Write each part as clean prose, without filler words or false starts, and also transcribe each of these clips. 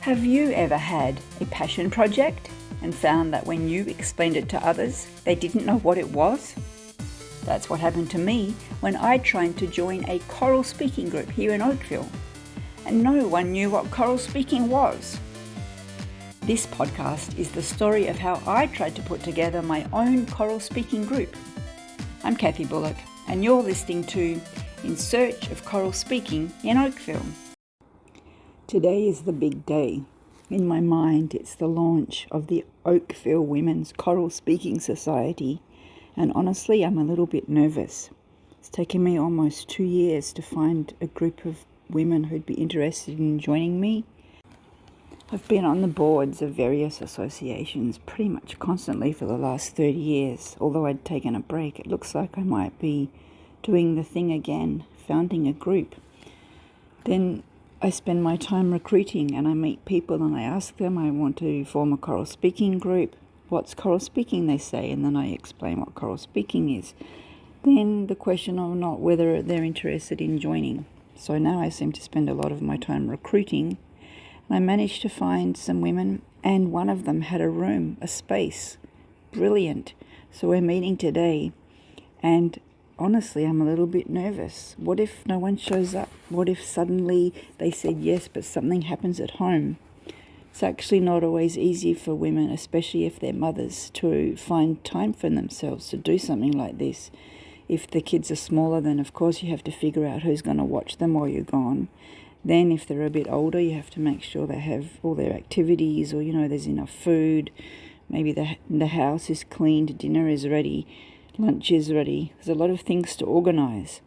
Have you ever had a passion project and found that when you explained it to others, they didn't know what it was? That's what happened to me when I tried to join a choral speaking group here in Oakville, and no one knew what choral speaking was. This podcast is the story of how I tried to put together my own choral speaking group. I'm Kathy Bullock, and you're listening to In Search of Choral Speaking in Oakville. Today is the big day. In my mind, it's the launch of the Oakville Women's Choral Speaking Society, and honestly, I'm a little bit nervous. It's taken me almost 2 years to find a group of women who'd be interested in joining me. I've been on the boards of various associations pretty much constantly for the last 30 years. Although I'd taken a break, it looks like I might be doing the thing again, founding a group. Then I spend my time recruiting and I meet people and I ask them, I want to form a choral speaking group. What's choral speaking, they say, and then I explain what choral speaking is. Then the question of not whether they're interested in joining. So now I seem to spend a lot of my time recruiting. I managed to find some women, and one of them had a room, a space. Brilliant. So we're meeting today, and honestly, I'm a little bit nervous. What if no one shows up? What if suddenly they said yes, but something happens at home? It's actually not always easy for women, especially if they're mothers, to find time for themselves to do something like this. If the kids are smaller, then of course you have to figure out who's going to watch them while you're gone. Then if they're a bit older, you have to make sure they have all their activities, or, there's enough food. Maybe the house is cleaned, dinner is ready, lunch is ready. There's a lot of things to organise.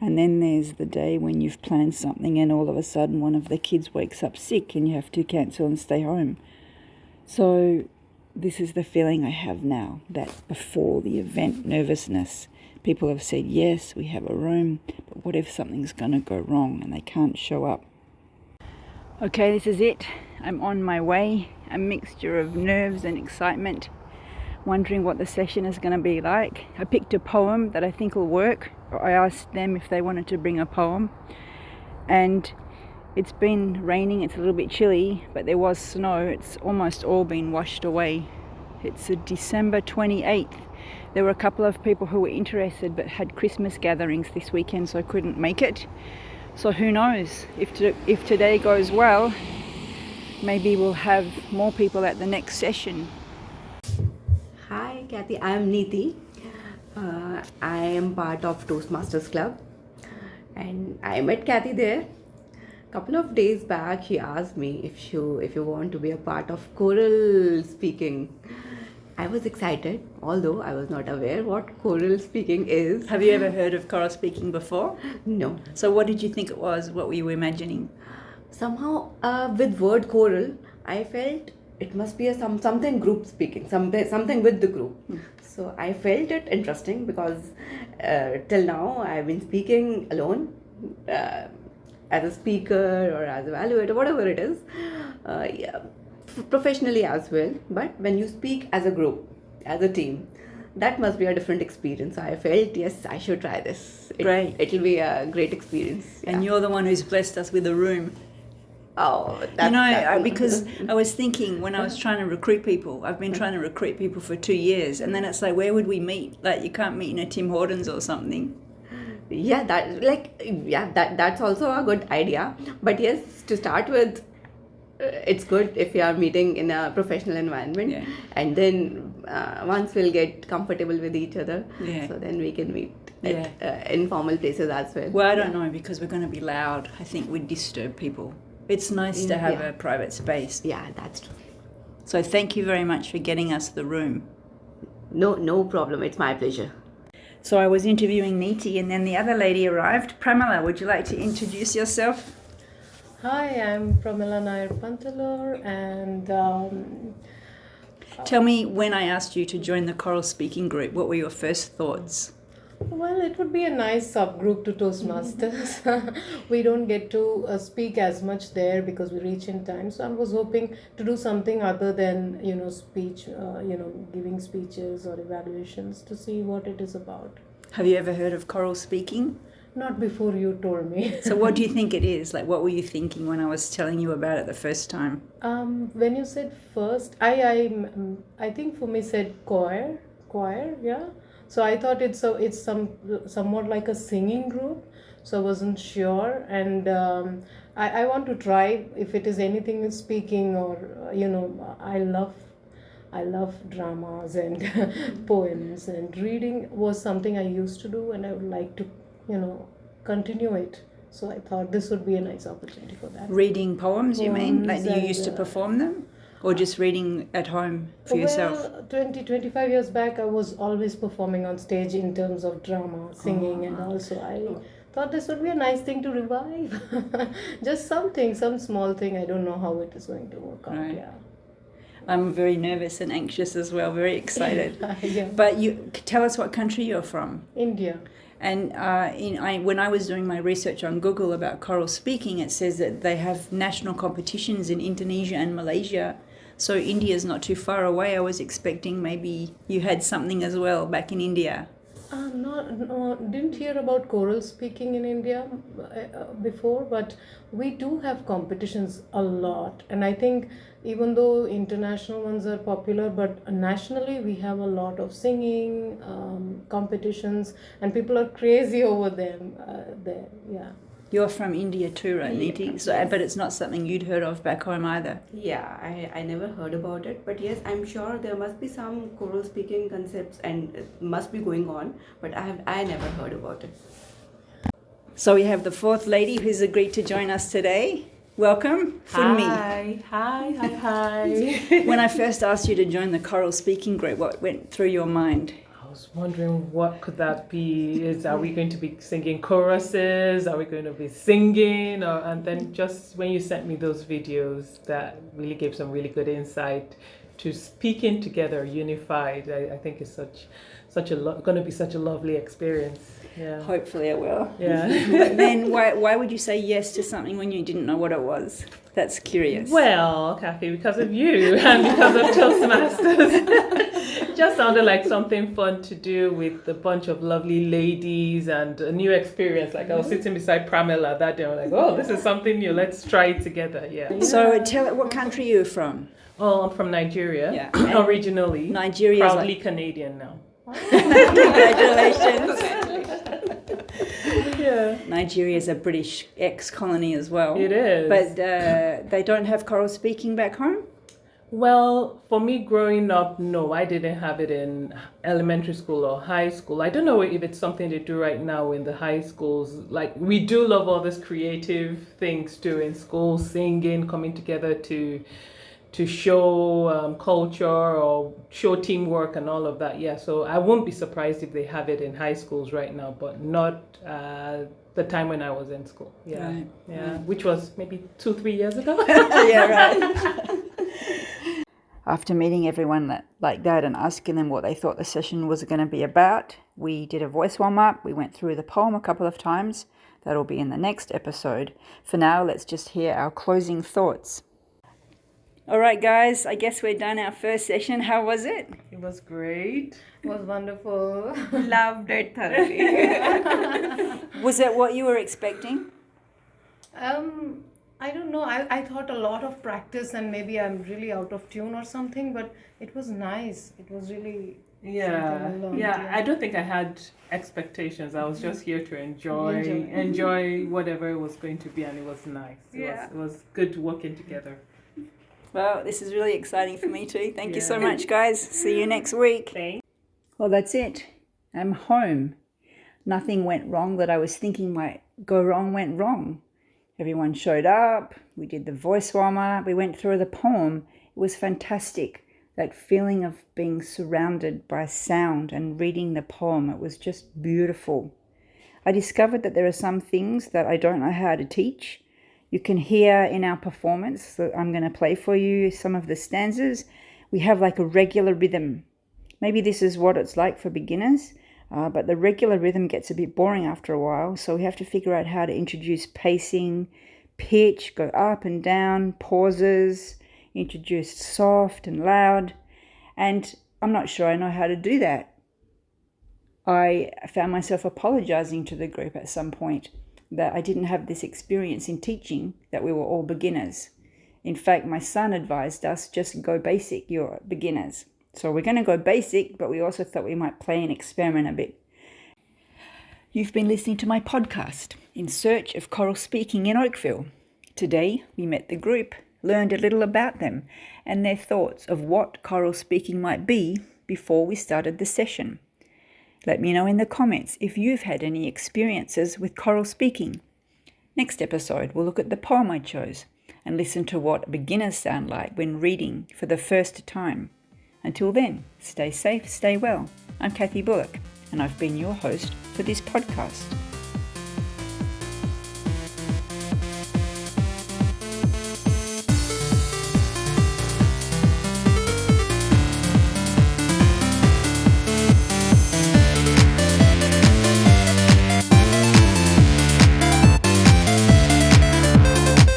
And then there's the day when you've planned something and all of a sudden one of the kids wakes up sick and you have to cancel and stay home. So this is the feeling I have now, that before the event nervousness. People have said, yes, we have a room, but what if something's going to go wrong and they can't show up? Okay, this is it. I'm on my way, a mixture of nerves and excitement, wondering what the session is going to be like. I picked a poem that I think will work. I asked them if they wanted to bring a poem, and it's been raining, it's a little bit chilly, but there was snow. It's almost all been washed away. It's December 28th. There were a couple of people who were interested but had Christmas gatherings this weekend, so couldn't make it. So who knows, if today goes well, maybe we'll have more people at the next session. Hi Kathy, I am Neeti. I am part of Toastmasters Club, and I met Kathy there. A couple of days back, she asked me if you want to be a part of choral speaking. I was excited, although I was not aware what choral speaking is. Have you ever heard of choral speaking before? No. So what did you think it was? What were you imagining? Somehow, with word choral, I felt it must be something group speaking, something with the group. So I felt it interesting because till now I've been speaking alone, as a speaker or as a evaluator, whatever it is. Professionally as well, but when you speak as a group, as a team, that must be a different experience. So I felt, yes, I should try this. Great. It'll be a great experience. And you're the one who's blessed us with a room. Oh, because I was thinking when I was trying to recruit people, I've been trying to recruit people for 2 years, and then it's like, where would we meet? Like, you can't meet in a Tim Hortons or something. Yeah, that's also a good idea. But yes, to start with, it's good if you are meeting in a professional environment, and then once we'll get comfortable with each other, so then we can meet at informal places as well. Well, I don't know, because we're going to be loud. I think we'd disturb people. It's nice to have a private space. Yeah, that's true. So thank you very much for getting us the room. No problem. It's my pleasure. So I was interviewing Neeti, and then the other lady arrived. Pramila, would you like to introduce yourself? Hi, I'm Pramila Nair Pantalur, and tell me, when I asked you to join the choral speaking group, what were your first thoughts? Well, it would be a nice subgroup to Toastmasters. We don't get to speak as much there because we reach in time. So I was hoping to do something other than, speech, giving speeches or evaluations, to see what it is about. Have you ever heard of choral speaking? Not before you told me. So what do you think it is? Like, what were you thinking when I was telling you about it the first time? When you said first, I think for me said choir, yeah. So I thought it's somewhat like a singing group. So I wasn't sure, and I want to try if it is anything with speaking or I love dramas and poems, and reading was something I used to do, and I would like to continue it. So I thought this would be a nice opportunity for that. Reading poems, you mean? Like Poems you used to and, perform them? Or just reading at home for yourself? Well, 25 years back, I was always performing on stage in terms of drama, singing, and also I thought this would be a nice thing to revive. Just some small thing. I don't know how it is going to work out. Right. Yeah. I'm very nervous and anxious as well, very excited. Yeah. But you tell us what country you're from. India. And when I was doing my research on Google about choral speaking, it says that they have national competitions in Indonesia and Malaysia. So India's not too far away. I was expecting maybe you had something as well back in India. No, didn't hear about choral speaking in India before, but we do have competitions a lot. And I think even though international ones are popular, but nationally we have a lot of singing competitions, and people are crazy over them there. Yeah. You're from India too, right, Niti? Yeah, So, yes. but it's not something you'd heard of back home either. Yeah, I never heard about it, but yes, I'm sure there must be some choral speaking concepts and it must be going on, but I never heard about it. So we have the fourth lady who's agreed to join us today. Welcome, Funmi. Hi. When I first asked you to join the choral speaking group, what went through your mind? I was wondering what could that be? Are we going to be singing choruses? Are we going to be singing? And then just when you sent me those videos, that really gave some really good insight to speaking together, unified. I think it's going to be such a lovely experience. Yeah. Hopefully it will. Yeah. But then why would you say yes to something when you didn't know what it was? That's curious. Well, Kathy, because of you and because of Toastmasters. Just sounded like something fun to do with a bunch of lovely ladies and a new experience. Like I was sitting beside Pramela that day. I'm like, oh, this is something new. Let's try it together. Yeah. So tell what country you're from. Oh, I'm from Nigeria. Yeah. Originally. Nigeria is proudly Canadian now. Congratulations. Yeah. Nigeria is a British ex-colony as well. It is. But they don't have choral speaking back home? Well, for me growing up, no, I didn't have it in elementary school or high school. I don't know if it's something they do right now in the high schools. Like we do love all these creative things too in school, singing, coming together to show culture or show teamwork and all of that. Yeah, so I won't be surprised if they have it in high schools right now, but not the time when I was in school. Yeah, Right. yeah, which was maybe 2-3 years ago. Yeah, right. After meeting everyone like that and asking them what they thought the session was going to be about, we did a voice warm-up. We went through the poem a couple of times. That'll be in the next episode. For now, let's just hear our closing thoughts. All right, guys, I guess we're done our first session. How was it? It was great. It was wonderful. Loved it thoroughly. Was that what you were expecting? I don't know. I thought a lot of practice and maybe I'm really out of tune or something, but it was nice. It was really Yeah, something I loved, yeah. I don't think I had expectations. I was just here to enjoy whatever it was going to be, and it was nice. It was good working together. Well, this is really exciting for me too. Thank you so Yeah. much, guys. See you next week. Thanks. Well, that's it. I'm home. Nothing went wrong that I was thinking might go wrong went wrong. Everyone showed up. We did the voice warmer. We went through the poem. It was fantastic. That feeling of being surrounded by sound and reading the poem. It was just beautiful. I discovered that there are some things that I don't know how to teach. You can hear in our performance that I'm going to play for you some of the stanzas. We have like a regular rhythm. Maybe this is what it's like for beginners, but the regular rhythm gets a bit boring after a while, so we have to figure out how to introduce pacing, pitch, go up and down, pauses, introduce soft and loud, and I'm not sure I know how to do that. I found myself apologizing to the group at some point that I didn't have this experience in teaching, that we were all beginners. In fact, my son advised us, just go basic, you're beginners. So we're going to go basic, but we also thought we might play and experiment a bit. You've been listening to my podcast, In Search of Choral Speaking in Oakville. Today, we met the group, learned a little about them and their thoughts of what choral speaking might be before we started the session. Let me know in the comments if you've had any experiences with choral speaking. Next episode, we'll look at the poem I chose and listen to what beginners sound like when reading for the first time. Until then, stay safe, stay well. I'm Kathy Bullock, and I've been your host for this podcast.